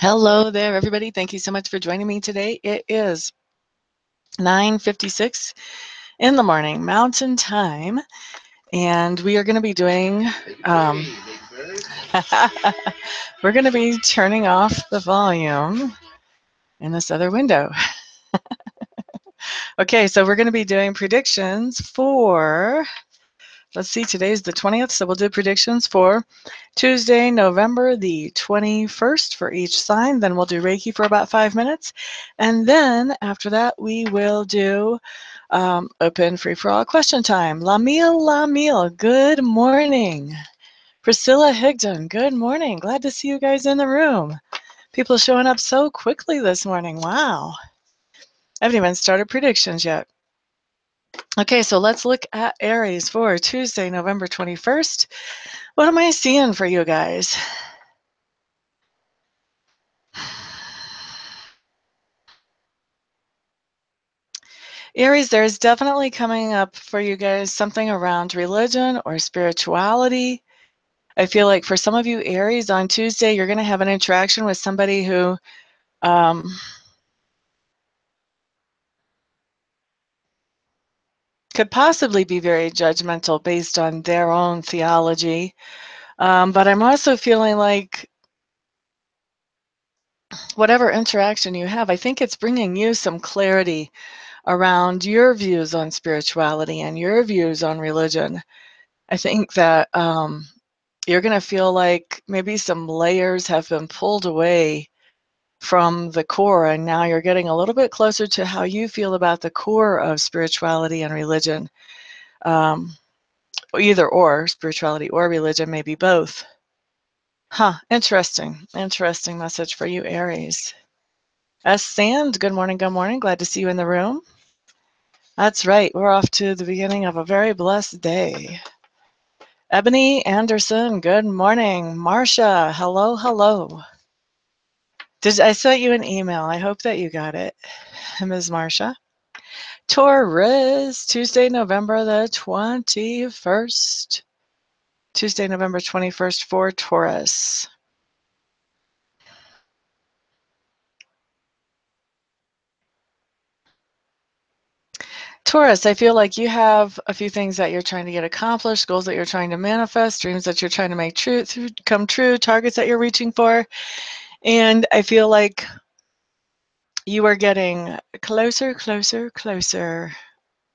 Hello there, everybody. Thank you so much for joining me today. It is 9:56 in the morning, Mountain Time, and we are going to be doing, we're going to be turning off the volume in this other window. Okay, so we're going to be doing predictions for, let's see, today's the 20th, so we'll do predictions for Tuesday, November the 21st for each sign. Then we'll do Reiki for about 5 minutes. And then after that, we will do open free-for-all question time. Lamille, good morning. Priscilla Higdon, good morning. Glad to see you guys in the room. People showing up so quickly this morning. Wow. I haven't even started predictions yet. Okay, so let's look at Aries for Tuesday, November 21st. What am I seeing for you guys? Aries, there's definitely coming up for you guys something around religion or spirituality. I feel like for some of you Aries on Tuesday, you're going to have an interaction with somebody who could possibly be very judgmental based on their own theology. But I'm also feeling like whatever interaction you have, I think it's bringing you some clarity around your views on spirituality and your views on religion. I think that you're going to feel like maybe some layers have been pulled away from the core, and now you're getting a little bit closer to how you feel about the core of spirituality and religion. Either or, spirituality or religion, maybe both. Interesting message for you, Aries. Sand, good morning, glad to see you in the room. That's right, we're off to the beginning of a very blessed day. Ebony Anderson, good morning. Marcia, hello. I sent you an email. I hope that you got it, Ms. Marcia. Taurus, Tuesday, November the 21st. Tuesday, November 21st for Taurus. Taurus, I feel like you have a few things that you're trying to get accomplished, goals that you're trying to manifest, dreams that you're trying to make come true, targets that you're reaching for. And I feel like you are getting closer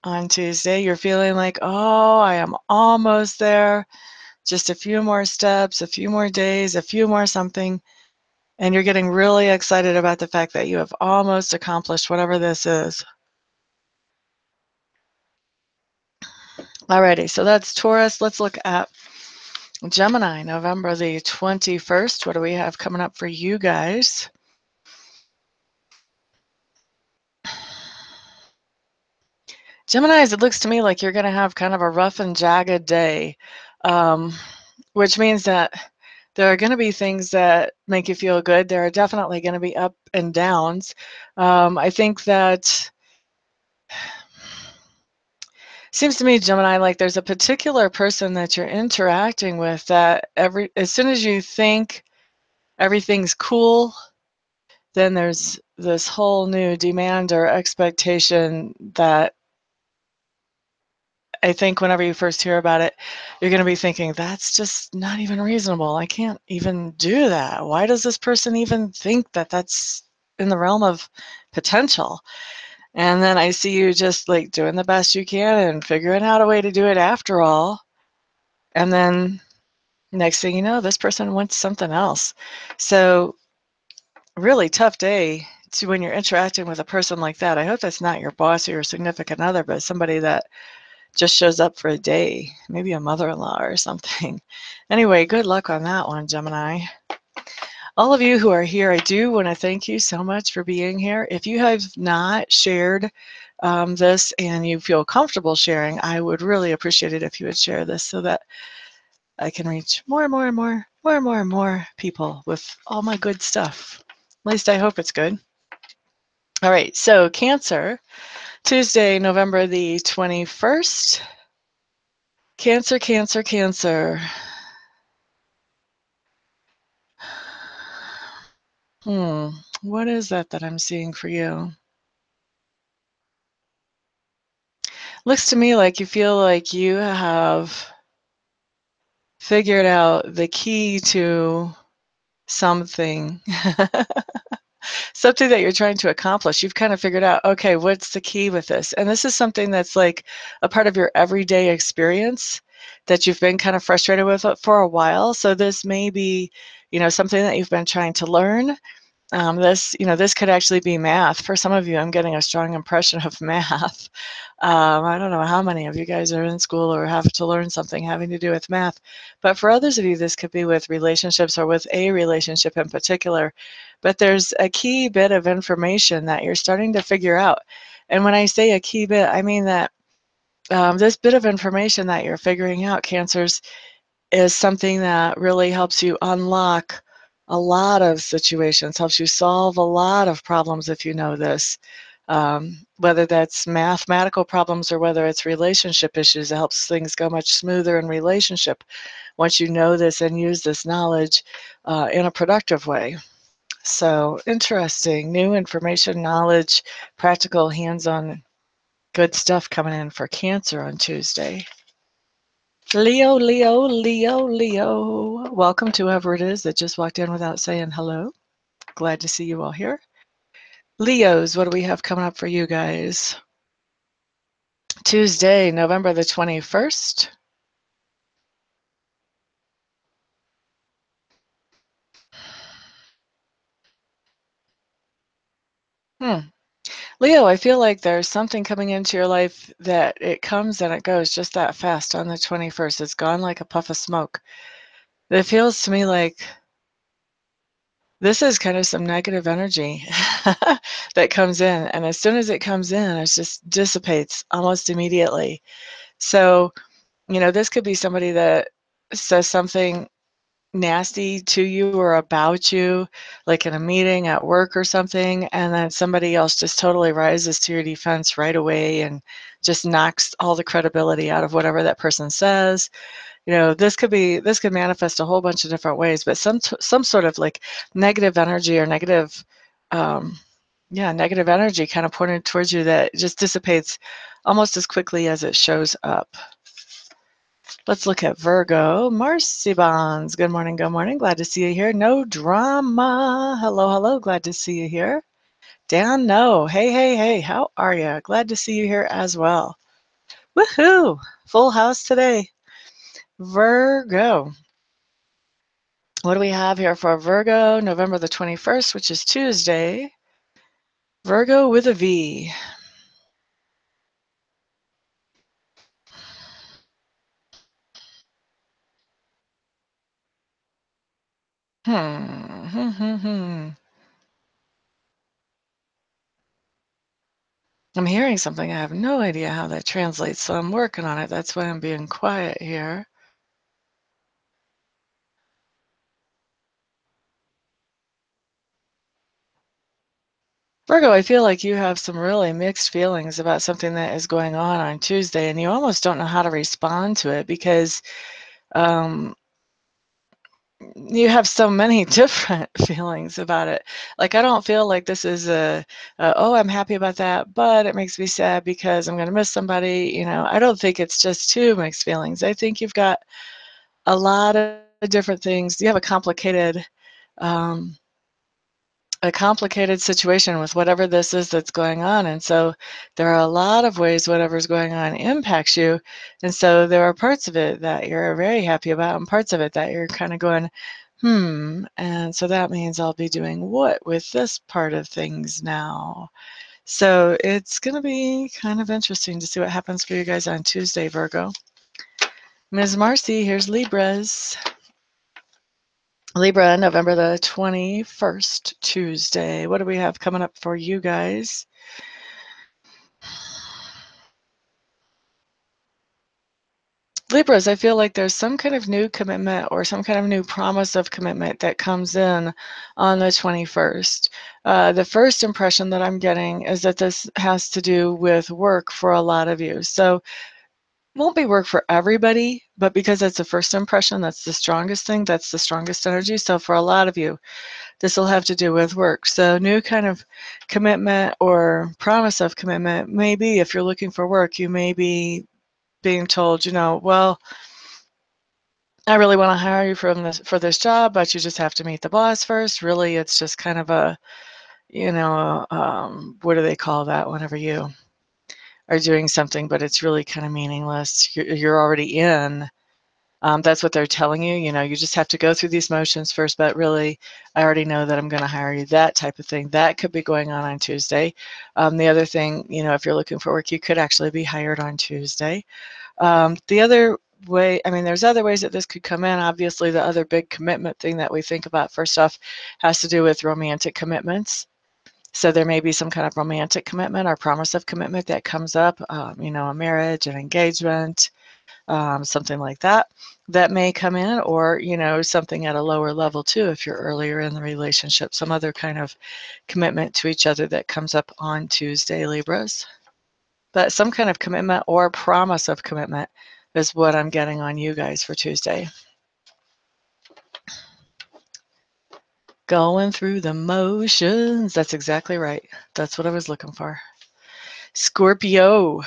on Tuesday. You're feeling like, oh, I am almost there. Just a few more steps, a few more days, a few more something. And you're getting really excited about the fact that you have almost accomplished whatever this is. Alrighty, so that's Taurus. Let's look at Gemini, November the 21st. What do we have coming up for you guys? Geminis, it looks to me like you're going to have kind of a rough and jagged day, which means that there are going to be things that make you feel good. There are definitely going to be up and downs. I think that seems to me, Gemini, like there's a particular person that you're interacting with that as soon as you think everything's cool, then there's this whole new demand or expectation that I think whenever you first hear about it, you're going to be thinking, that's just not even reasonable. I can't even do that. Why does this person even think that that's in the realm of potential? And then I see you just like doing the best you can and figuring out a way to do it after all. And then next thing you know, this person wants something else. So really tough day to when you're interacting with a person like that. I hope that's not your boss or your significant other, but somebody that just shows up for a day, maybe a mother-in-law or something. Anyway, good luck on that one, Gemini. All of you who are here, I do want to thank you so much for being here. If you have not shared this and you feel comfortable sharing, I would really appreciate it if you would share this so that I can reach more people with all my good stuff. At least I hope it's good. All right, so Cancer, Tuesday, November the 21st. Cancer. What is that I'm seeing for you? Looks to me like you feel like you have figured out the key to something. Something that you're trying to accomplish. You've kind of figured out, okay, what's the key with this? And this is something that's like a part of your everyday experience that you've been kind of frustrated with for a while. So this may be, something that you've been trying to learn. This could actually be math. For some of you, I'm getting a strong impression of math. I don't know how many of you guys are in school or have to learn something having to do with math, but for others of you, this could be with relationships or with a relationship in particular. But there's a key bit of information that you're starting to figure out. And when I say a key bit, I mean that this bit of information that you're figuring out, Cancers, is something that really helps you unlock a lot of situations, helps you solve a lot of problems if you know this. Whether that's mathematical problems or whether it's relationship issues, it helps things go much smoother in relationship once you know this and use this knowledge in a productive way. So interesting, new information, knowledge, practical, hands-on, good stuff coming in for Cancer on Tuesday. Leo, Leo, Leo, Leo. Welcome to whoever it is that just walked in without saying hello. Glad to see you all here. Leos, what do we have coming up for you guys? Tuesday, November the 21st. Leo, I feel like there's something coming into your life that it comes and it goes just that fast on the 21st. It's gone like a puff of smoke. It feels to me like this is kind of some negative energy that comes in. And as soon as it comes in, it just dissipates almost immediately. So, this could be somebody that says something nasty to you or about you, like in a meeting at work or something, and then somebody else just totally rises to your defense right away and just knocks all the credibility out of whatever that person says. This could manifest a whole bunch of different ways, but some sort of like negative energy or um, negative energy kind of pointed towards you that just dissipates almost as quickly as it shows up. Let's look at Virgo. Marcy Bonds. Good morning. Good morning. Glad to see you here. No drama. Hello, hello. Glad to see you here. Dan, no. Hey, hey, hey. How are you? Glad to see you here as well. Woohoo! Full house today. Virgo. What do we have here for Virgo? November the 21st, which is Tuesday. Virgo with a V. I'm hearing something. I have no idea how that translates, so I'm working on it. That's why I'm being quiet here. Virgo, I feel like you have some really mixed feelings about something that is going on Tuesday, and you almost don't know how to respond to it because um, you have so many different feelings about it. Like, I don't feel like this is oh, I'm happy about that, but it makes me sad because I'm going to miss somebody. I don't think it's just two mixed feelings. I think you've got a lot of different things. You have um, a complicated situation with whatever this is that's going on. And so there are a lot of ways whatever's going on impacts you. And so there are parts of it that you're very happy about and parts of it that you're kind of going, and so that means I'll be doing what with this part of things now? So it's going to be kind of interesting to see what happens for you guys on Tuesday, Virgo. Ms. Marcy, here's Libras. Libra, November the 21st, Tuesday. What do we have coming up for you guys? Libras, I feel like there's some kind of new commitment or some kind of new promise of commitment that comes in on the 21st. The first impression that I'm getting is that this has to do with work for a lot of you. So Won't be work for everybody, but because it's a first impression, that's the strongest thing, that's the strongest energy. So for a lot of you, this will have to do with work. So new kind of commitment or promise of commitment, maybe if you're looking for work, you may be being told, well, I really want to hire you for this job, but you just have to meet the boss first. Really, it's just kind of a, what do they call that whenever you are doing something, but it's really kind of meaningless. You're already in. That's what they're telling you. You just have to go through these motions first, but really, I already know that I'm going to hire you, that type of thing. That could be going on Tuesday. The other thing, if you're looking for work, you could actually be hired on Tuesday. The other way, there's other ways that this could come in. Obviously, the other big commitment thing that we think about first off has to do with romantic commitments. So there may be some kind of romantic commitment or promise of commitment that comes up, a marriage, an engagement, something like that, that may come in, or, something at a lower level too, if you're earlier in the relationship, some other kind of commitment to each other that comes up on Tuesday, Libras. But some kind of commitment or promise of commitment is what I'm getting on you guys for Tuesday. Going through the motions. That's exactly right. That's what I was looking for. Scorpio.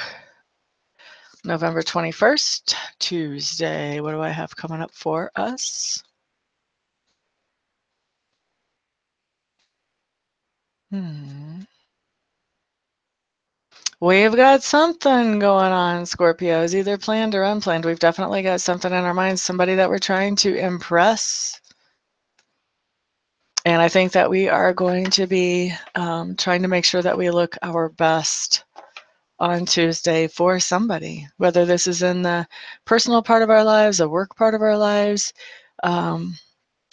November 21st, Tuesday. What do I have coming up for us? We've got something going on, Scorpios, either planned or unplanned. We've definitely got something in our minds, somebody that we're trying to impress. And I think that we are going to be trying to make sure that we look our best on Tuesday for somebody, whether this is in the personal part of our lives, a work part of our lives. I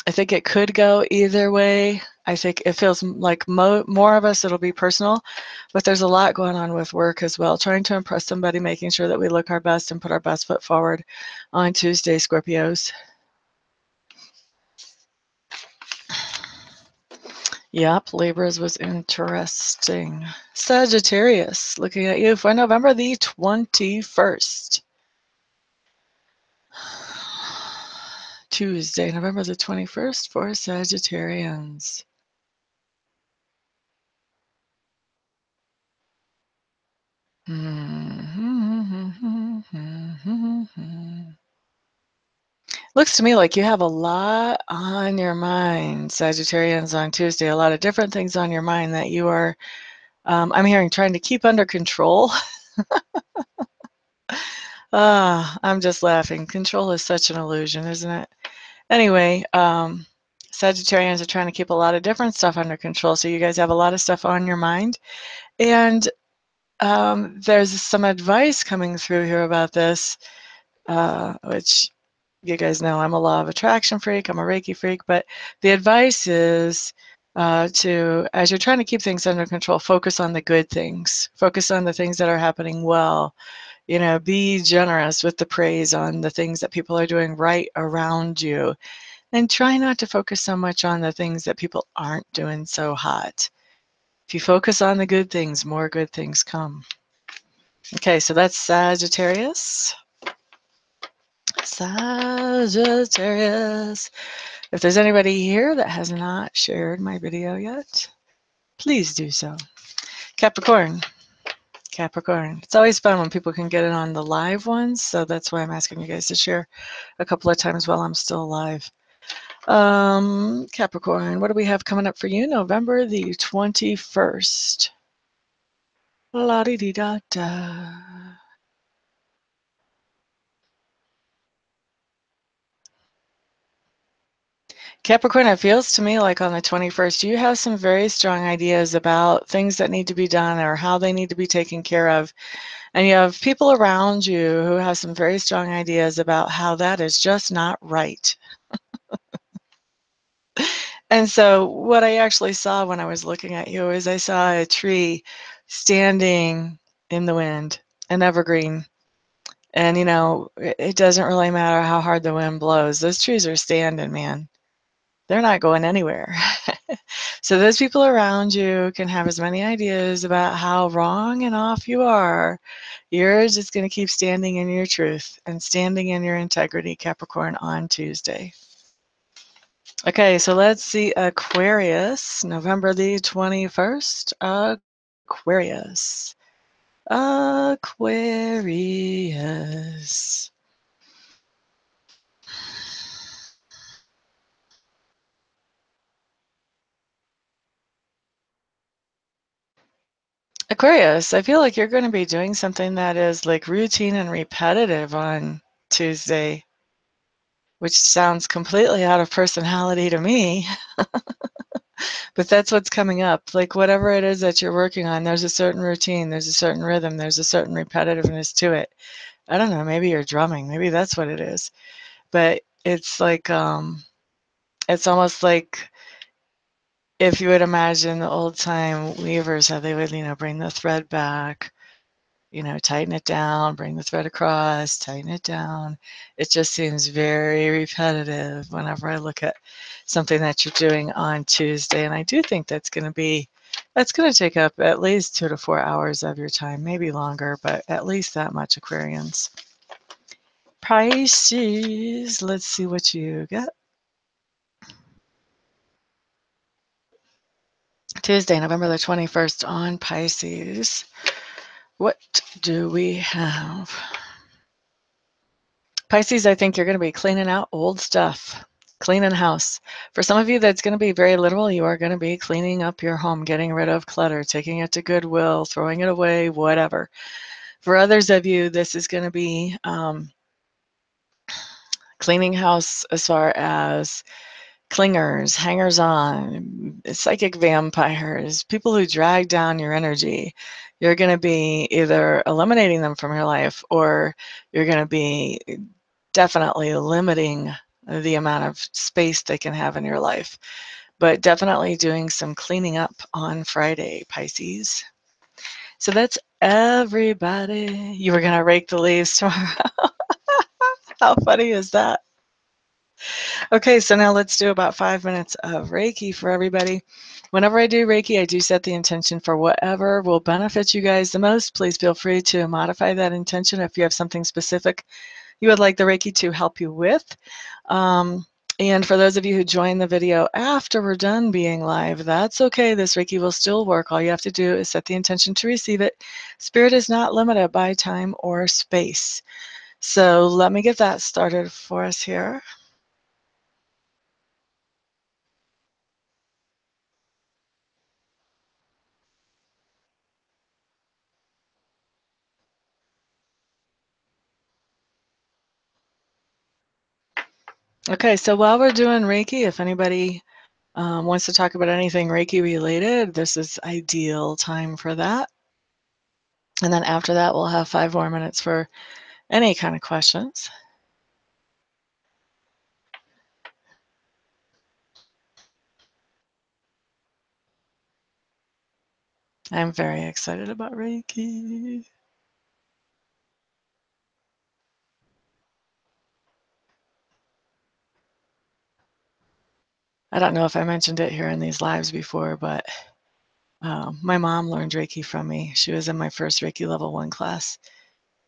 think it could go either way. I think it feels like more of us, it'll be personal, but there's a lot going on with work as well. Trying to impress somebody, making sure that we look our best and put our best foot forward on Tuesday, Scorpios. Yep, Libras was interesting. Sagittarius, looking at you for November the 21st. Tuesday, November the 21st for Sagittarians. Looks to me like you have a lot on your mind, Sagittarians, on Tuesday. A lot of different things on your mind that you are, I'm hearing, trying to keep under control. I'm just laughing. Control is such an illusion, isn't it? Anyway, Sagittarians are trying to keep a lot of different stuff under control. So you guys have a lot of stuff on your mind. And there's some advice coming through here about this, which you guys know I'm a law of attraction freak, I'm a Reiki freak, but the advice is as you're trying to keep things under control, focus on the good things. Focus on the things that are happening well. Be generous with the praise on the things that people are doing right around you. And try not to focus so much on the things that people aren't doing so hot. If you focus on the good things, more good things come. Okay, so that's Sagittarius. Sagittarius. If there's anybody here that has not shared my video yet, please do so. Capricorn. Capricorn. It's always fun when people can get in on the live ones, so that's why I'm asking you guys to share a couple of times while I'm still alive. Capricorn, what do we have coming up for you? November the 21st. La-di-di-da-da. Capricorn, it feels to me like on the 21st, you have some very strong ideas about things that need to be done or how they need to be taken care of. And you have people around you who have some very strong ideas about how that is just not right. And so what I actually saw when I was looking at you is I saw a tree standing in the wind, an evergreen. And, it doesn't really matter how hard the wind blows. Those trees are standing, man. They're not going anywhere. So those people around you can have as many ideas about how wrong and off you are. You're just going to keep standing in your truth and standing in your integrity, Capricorn, on Tuesday. Okay, so let's see Aquarius, November the 21st. Aquarius. Aquarius. Aquarius, I feel like you're going to be doing something that is like routine and repetitive on Tuesday, which sounds completely out of personality to me. But that's what's coming up. Like whatever it is that you're working on, there's a certain routine, there's a certain rhythm, there's a certain repetitiveness to it. I don't know, maybe you're drumming, maybe that's what it is. But it's like it's almost like if you would imagine the old time weavers, how they would, bring the thread back, tighten it down, bring the thread across, tighten it down. It just seems very repetitive whenever I look at something that you're doing on Tuesday. And I do think that's going to take up at least 2 to 4 hours of your time, maybe longer, but at least that much, Aquarians. Pisces, let's see what you get. Tuesday, November the 21st on Pisces. What do we have? Pisces, I think you're going to be cleaning out old stuff, cleaning house. For some of you, that's going to be very literal. You are going to be cleaning up your home, getting rid of clutter, taking it to Goodwill, throwing it away, whatever. For others of you, this is going to be cleaning house as far as clingers, hangers on, psychic vampires, people who drag down your energy. You're going to be either eliminating them from your life or you're going to be definitely limiting the amount of space they can have in your life. But definitely doing some cleaning up on Friday, Pisces. So that's everybody. You were going to rake the leaves tomorrow. How funny is that? Okay, so now let's do about 5 minutes of Reiki for everybody. Whenever I do Reiki, I do set the intention for whatever will benefit you guys the most. Please feel free to modify that intention if you have something specific you would like the Reiki to help you with. And for those of you who join the video after we're done being live, that's okay. This Reiki will still work. All you have to do is set the intention to receive it. Spirit is not limited by time or space. So let me get that started for us here. Okay, so while we're doing Reiki, if anybody wants to talk about anything Reiki related, this is ideal time for that. And then after that, we'll have 5 more minutes for any kind of questions. I'm very excited about Reiki. I don't know if I mentioned it here in these lives before, but my mom learned Reiki from me. She was in my first Reiki level 1 class,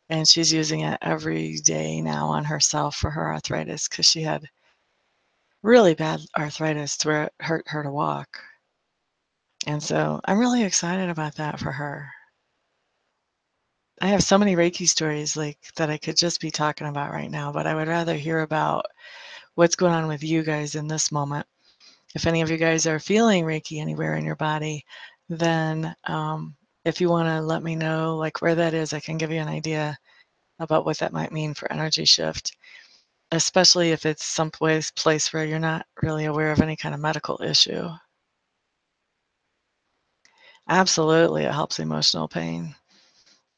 and she's using it every day now on herself for her arthritis because she had really bad arthritis to where it hurt her to walk. And so I'm really excited about that for her. I have so many Reiki stories like that I could just be talking about right now, but I would rather hear about what's going on with you guys in this moment. If any of you guys are feeling Reiki anywhere in your body, then if you want to let me know like where that is, I can give you an idea about what that might mean for energy shift, especially if it's some place where you're not really aware of any kind of medical issue. Absolutely, it helps emotional pain.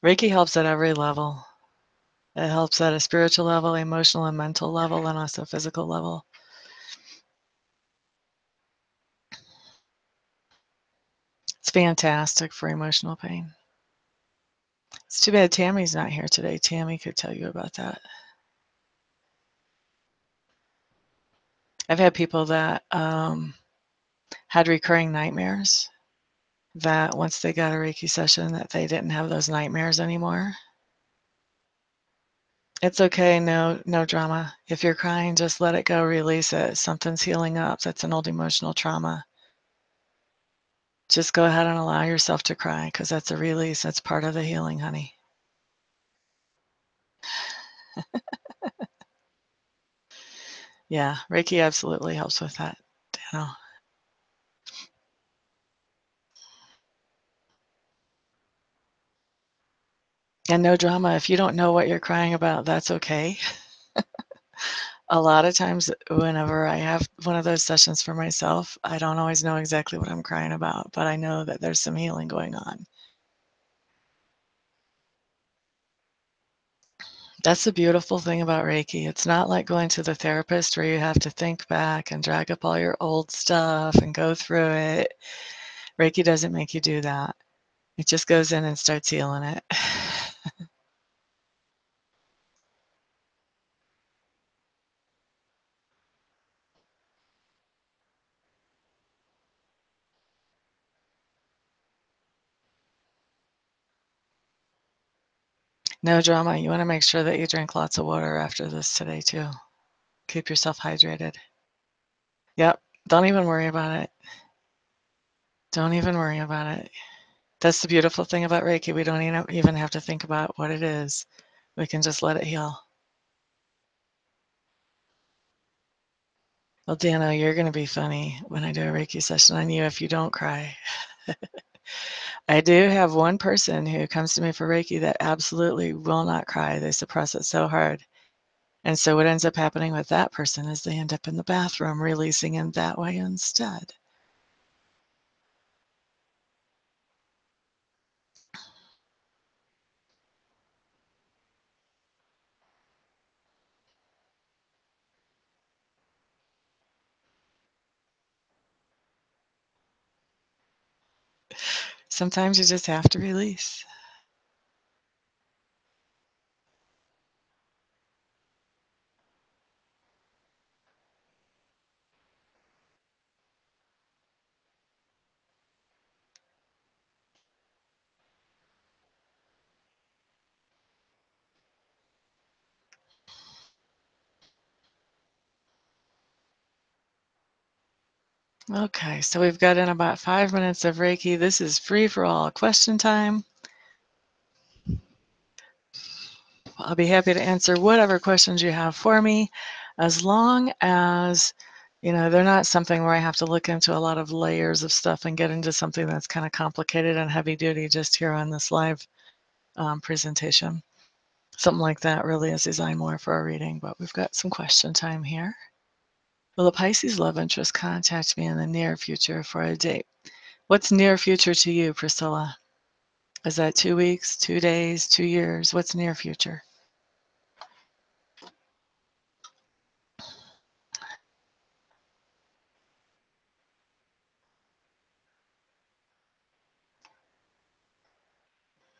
Reiki helps at every level. It helps at a spiritual level, emotional and mental level, and also physical level. It's fantastic for emotional pain. It's too bad Tammy's not here today. Tammy could tell you about that. I've had people that had recurring nightmares, that once they got a Reiki session that they didn't have those nightmares anymore. It's okay, no drama. If you're crying, just let it go, release it. Something's healing up. That's an old emotional trauma. Just go ahead and allow yourself to cry because that's a release. That's part of the healing, honey. Yeah, Reiki absolutely helps with that, Daniel. And no drama. If you don't know what you're crying about, that's okay. A lot of times, whenever I have one of those sessions for myself, I don't always know exactly what I'm crying about, but I know that there's some healing going on. That's the beautiful thing about Reiki. It's not like going to the therapist where you have to think back and drag up all your old stuff and go through it. Reiki doesn't make you do that. It just goes in and starts healing it. No drama. You want to make sure that you drink lots of water after this today, too. Keep yourself hydrated. Yep. Don't even worry about it. Don't even worry about it. That's the beautiful thing about Reiki. We don't even have to think about what it is. We can just let it heal. Well, Dano, you're going to be funny when I do a Reiki session on you if you don't cry. I do have one person who comes to me for Reiki that absolutely will not cry. They suppress it so hard. And so what ends up happening with that person is they end up in the bathroom releasing in that way instead. Sometimes you just have to release. Okay, so we've got in about 5 minutes of Reiki. This is free for all question time. I'll be happy to answer whatever questions you have for me, as long as, they're not something where I have to look into a lot of layers of stuff and get into something that's kind of complicated and heavy duty just here on this live presentation. Something like that really is designed more for a reading, but we've got some question time here. Will a Pisces love interest contact me in the near future for a date? What's near future to you, Priscilla? Is that 2 weeks, 2 days, 2 years? What's near future?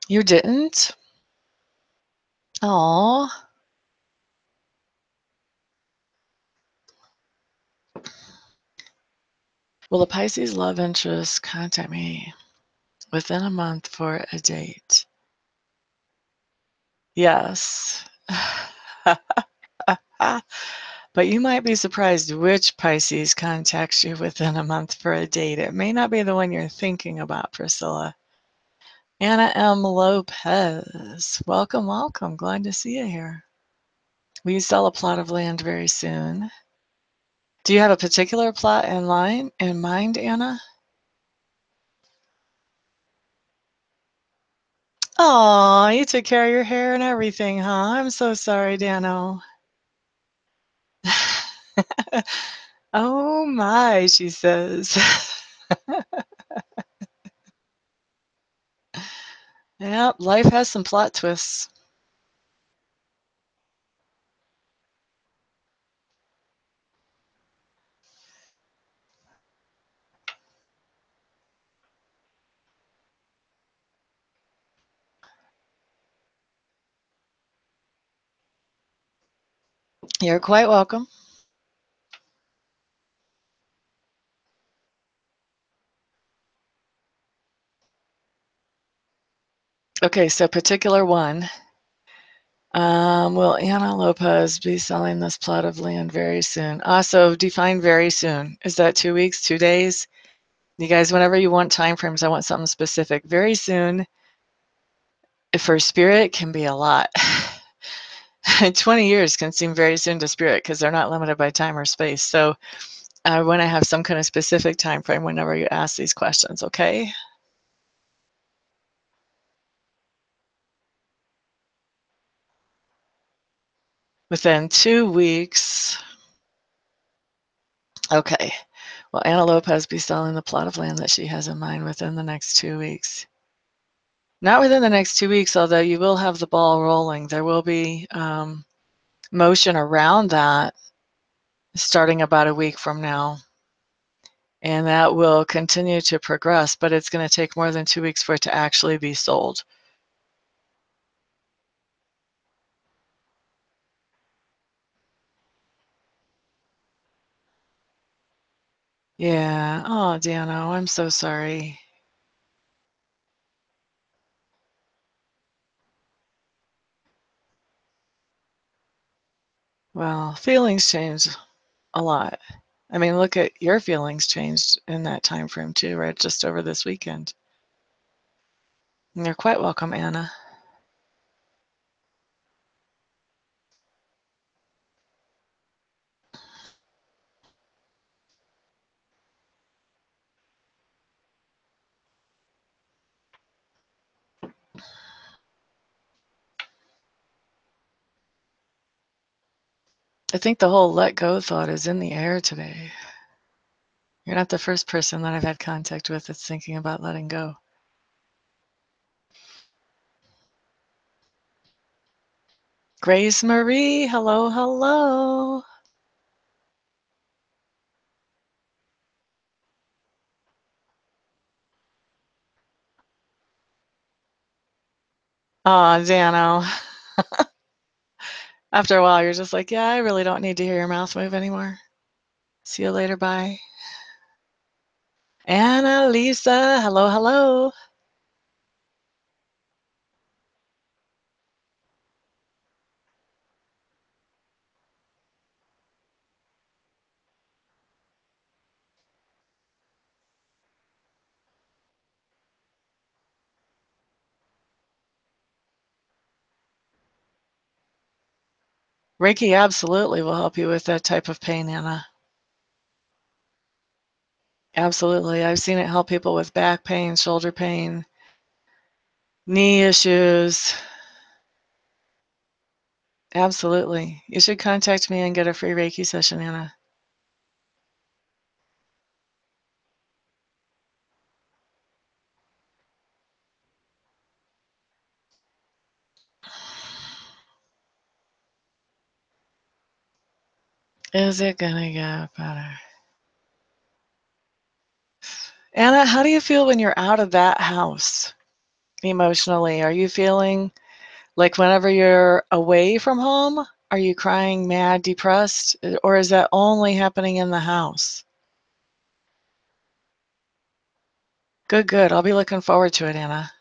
You didn't? Oh. Will a Pisces love interest contact me within a month for a date? Yes. But you might be surprised which Pisces contacts you within a month for a date. It may not be the one you're thinking about, Priscilla. Anna M. Lopez. Welcome, welcome. Glad to see you here. Will you sell a plot of land very soon? Do you have a particular plot in mind, Anna? Oh, you took care of your hair and everything, huh? I'm so sorry, Dano. Oh my, she says. Yep, life has some plot twists. You're quite welcome. Okay, so particular one. Will Anna Lopez be selling this plot of land very soon? Also, define very soon. Is that 2 weeks, 2 days? You guys, whenever you want time frames, I want something specific. Very soon, for spirit, can be a lot. 20 years can seem very soon to spirit because they're not limited by time or space. So I want to have some kind of specific time frame whenever you ask these questions, okay? Within 2 weeks. Okay. Will Anna Lopez be selling the plot of land that she has in mind within the next 2 weeks? Not within the next 2 weeks, although you will have the ball rolling. There will be motion around that starting about a week from now. And that will continue to progress, but it's going to take more than 2 weeks for it to actually be sold. Yeah. Oh, Dano, I'm so sorry. Well, feelings change a lot. I mean, look at your feelings changed in that time frame too, right? Just over this weekend. And you're quite welcome, Anna. I think the whole let go thought is in the air today. You're not the first person that I've had contact with that's thinking about letting go. Grace Marie, hello, hello. Aw, Dano. After a while, you're just like, yeah, I really don't need to hear your mouth move anymore. See you later, bye. Anna, Lisa, hello, hello. Reiki absolutely will help you with that type of pain, Anna. Absolutely. I've seen it help people with back pain, shoulder pain, knee issues. Absolutely. You should contact me and get a free Reiki session, Anna. Is it gonna get better? Anna, how do you feel when you're out of that house emotionally? Are you feeling like whenever you're away from home, are you crying, mad, depressed, or is that only happening in the house? Good, good. I'll be looking forward to it, Anna.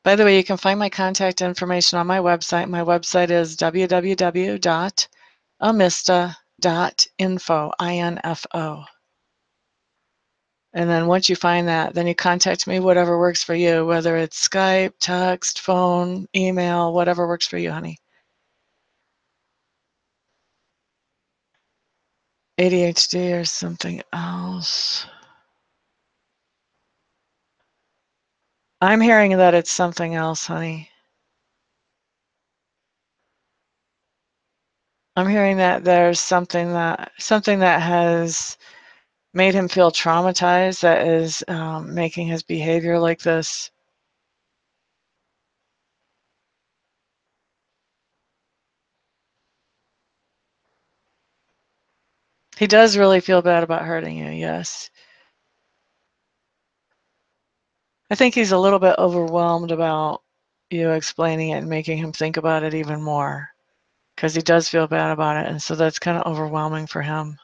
By the way, you can find my contact information on my website. My website is www.amista.info, I-N-F-O. And then once you find that, then you contact me, whatever works for you, whether it's Skype, text, phone, email, whatever works for you, honey. ADHD or something else. I'm hearing that it's something else, honey. I'm hearing that there's something that has made him feel traumatized that is making his behavior like this. He does really feel bad about hurting you, yes. I think he's a little bit overwhelmed about you explaining it and making him think about it even more because he does feel bad about it, and so that's kind of overwhelming for him.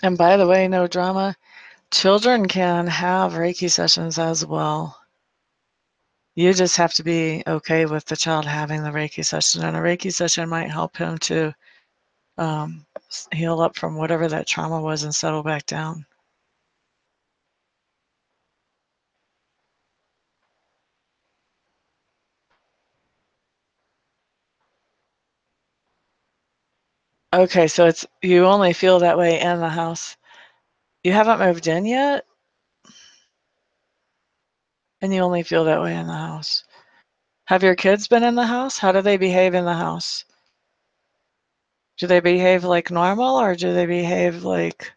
And by the way, no drama. Children can have Reiki sessions as well. You just have to be okay with the child having the Reiki session, and a Reiki session might help him to heal up from whatever that trauma was and settle back down. Okay, so it's you only feel that way in the house. You haven't moved in yet, and you only feel that way in the house. Have your kids been in the house? How do they behave in the house? Do they behave like normal, or do they behave like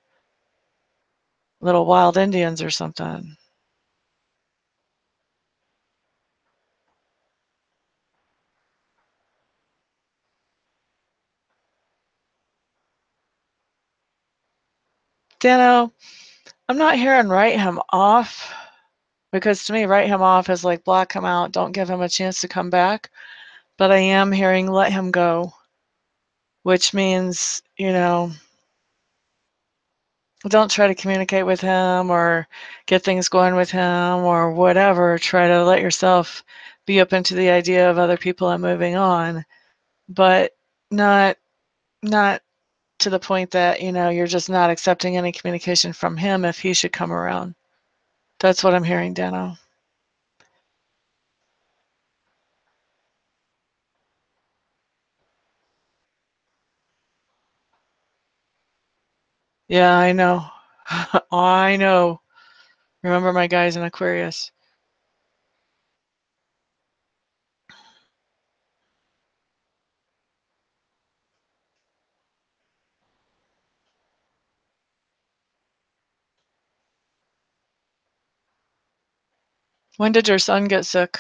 little wild Indians or something? Dano, I'm not hearing write him off, because to me, write him off is like block him out, don't give him a chance to come back. But I am hearing let him go, which means, don't try to communicate with him or get things going with him or whatever. Try to let yourself be open to the idea of other people and moving on, but not not to the point that, you're just not accepting any communication from him if he should come around. That's what I'm hearing, Dano. Yeah, I know. I know. Remember my guys in Aquarius. When did your son get sick?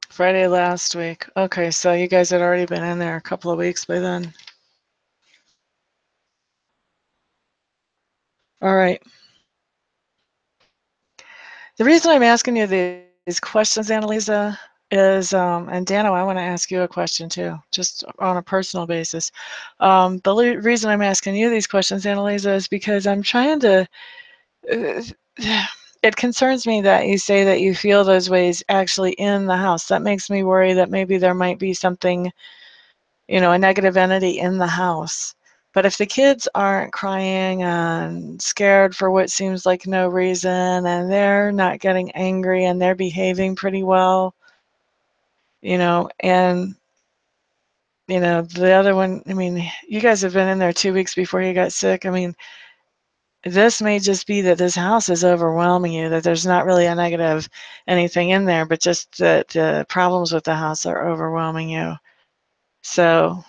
Friday last week. Okay, so you guys had already been in there a couple of weeks by then. All right. The reason I'm asking you these questions, Annalisa, is, and Dano, I want to ask you a question too, just on a personal basis. The reason I'm asking you these questions, Annalisa, is because I'm trying to, uh, it concerns me that you say that you feel those ways actually in the house. That makes me worry that maybe there might be something, a negative entity in the house. But if the kids aren't crying and scared for what seems like no reason, and they're not getting angry and they're behaving pretty well, and the other one, I mean, you guys have been in there 2 weeks before you got sick. I mean, this may just be that this house is overwhelming you, that there's not really a negative anything in there, but just that the problems with the house are overwhelming you. So,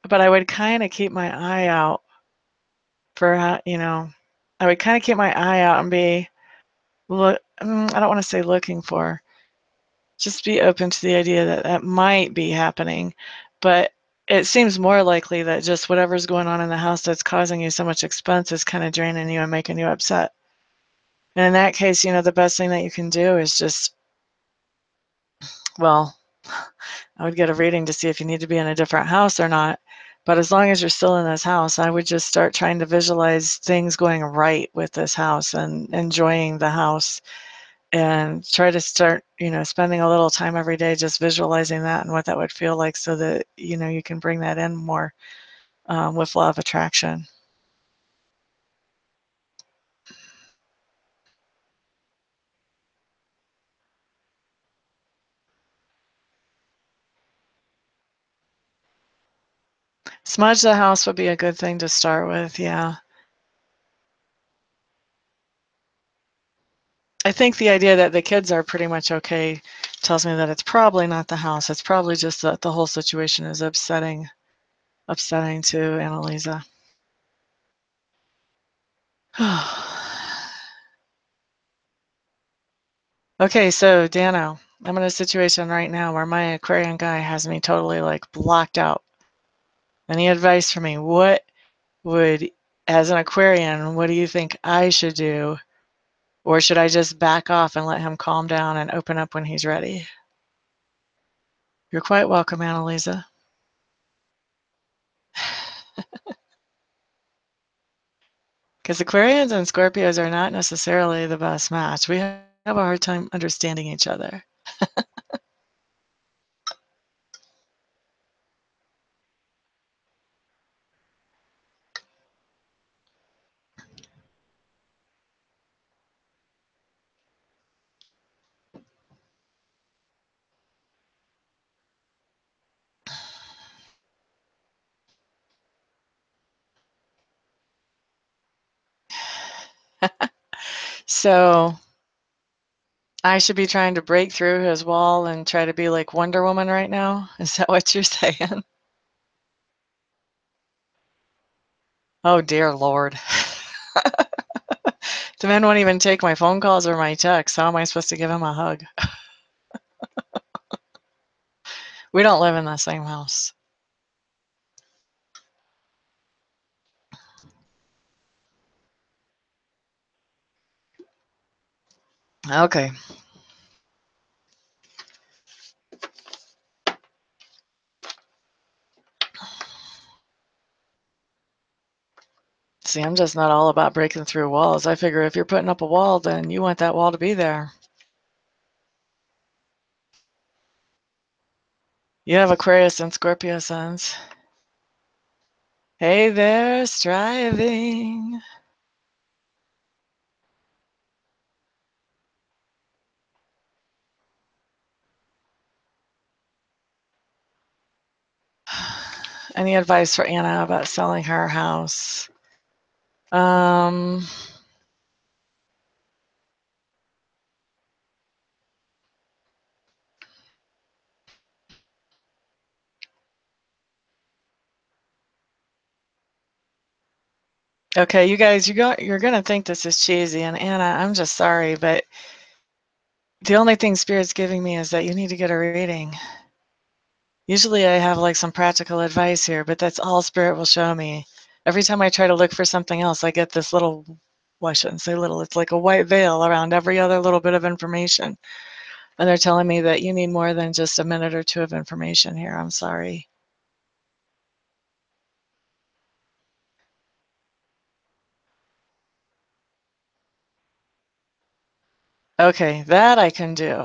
but I would kind of keep my eye out for how, I would kind of keep my eye out and be, I don't want to say looking for, just be open to the idea that that might be happening. But it seems more likely that just whatever's going on in the house that's causing you so much expense is kind of draining you and making you upset. And in that case, the best thing that you can do is just, well, I would get a reading to see if you need to be in a different house or not. But as long as you're still in this house, I would just start trying to visualize things going right with this house and enjoying the house, and try to start, spending a little time every day just visualizing that and what that would feel like, so that, you can bring that in more, with law of attraction. Smudge the house would be a good thing to start with, yeah. I think the idea that the kids are pretty much okay tells me that it's probably not the house. It's probably just that the whole situation is upsetting to Annalisa. Okay, so Dano, I'm in a situation right now where my Aquarian guy has me totally like blocked out. Any advice for me? What would, as an Aquarian, what do you think I should do? Or should I just back off and let him calm down and open up when he's ready? You're quite welcome, Annalisa. Because Aquarians and Scorpios are not necessarily the best match. We have a hard time understanding each other. So I should be trying to break through his wall and try to be like Wonder Woman right now? Is that what you're saying? Oh, dear Lord. The man won't even take my phone calls or my texts. How am I supposed to give him a hug? We don't live in the same house. Okay. See, I'm just not all about breaking through walls. I figure if you're putting up a wall, then you want that wall to be there. You have Aquarius and Scorpio suns. Hey there, striving. Any advice for Anna about selling her house? Okay, you guys, you're gonna think this is cheesy, and Anna, I'm just sorry, but the only thing Spirit's giving me is that you need to get a reading. Usually I have like some practical advice here, but that's all Spirit will show me. Every time I try to look for something else, I get this little, well, I shouldn't say little, it's like a white veil around every other little bit of information. And they're telling me that you need more than just a minute or two of information here. I'm sorry. Okay, that I can do.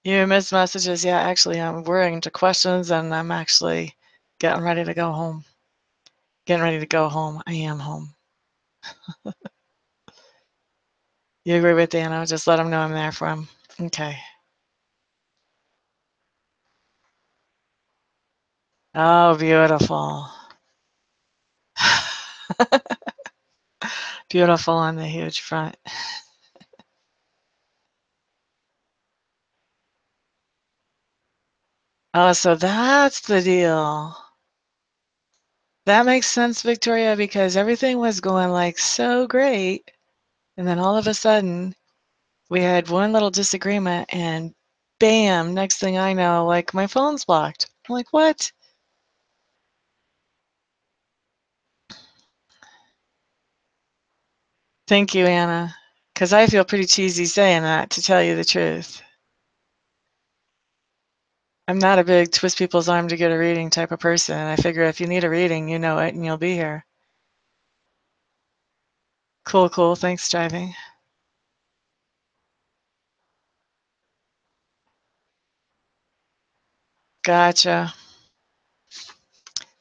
You missed messages. Yeah, actually, we're into questions and I'm actually getting ready to go home. Getting ready to go home. I am home. You agree with Dano? Just let him know I'm there for him. Okay. Oh, beautiful. Beautiful on the huge front. Oh, so that's the deal. That makes sense, Victoria, because everything was going like so great. And then all of a sudden, we had one little disagreement and bam, next thing I know, like my phone's blocked. I'm like, what? Thank you, Anna. Because I feel pretty cheesy saying that, to tell you the truth. I'm not a big twist people's arm to get a reading type of person. I figure if you need a reading, you know it and you'll be here. Cool, cool. Thanks, driving. Gotcha.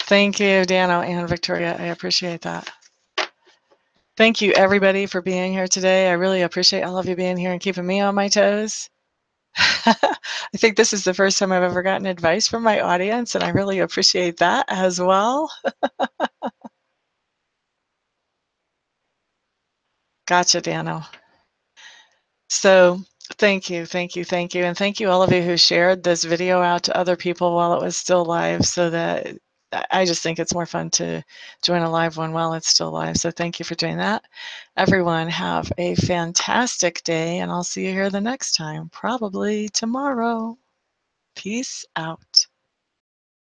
Thank you, Dano and Victoria. I appreciate that. Thank you, everybody, for being here today. I really appreciate all of you being here and keeping me on my toes. I think this is the first time I've ever gotten advice from my audience, and I really appreciate that as well. Gotcha, Dano. So thank you, thank you, thank you. And thank you all of you who shared this video out to other people while it was still live so that I just think it's more fun to join a live one while it's still live. So thank you for doing that. Everyone have a fantastic day, and I'll see you here the next time, probably tomorrow. Peace out.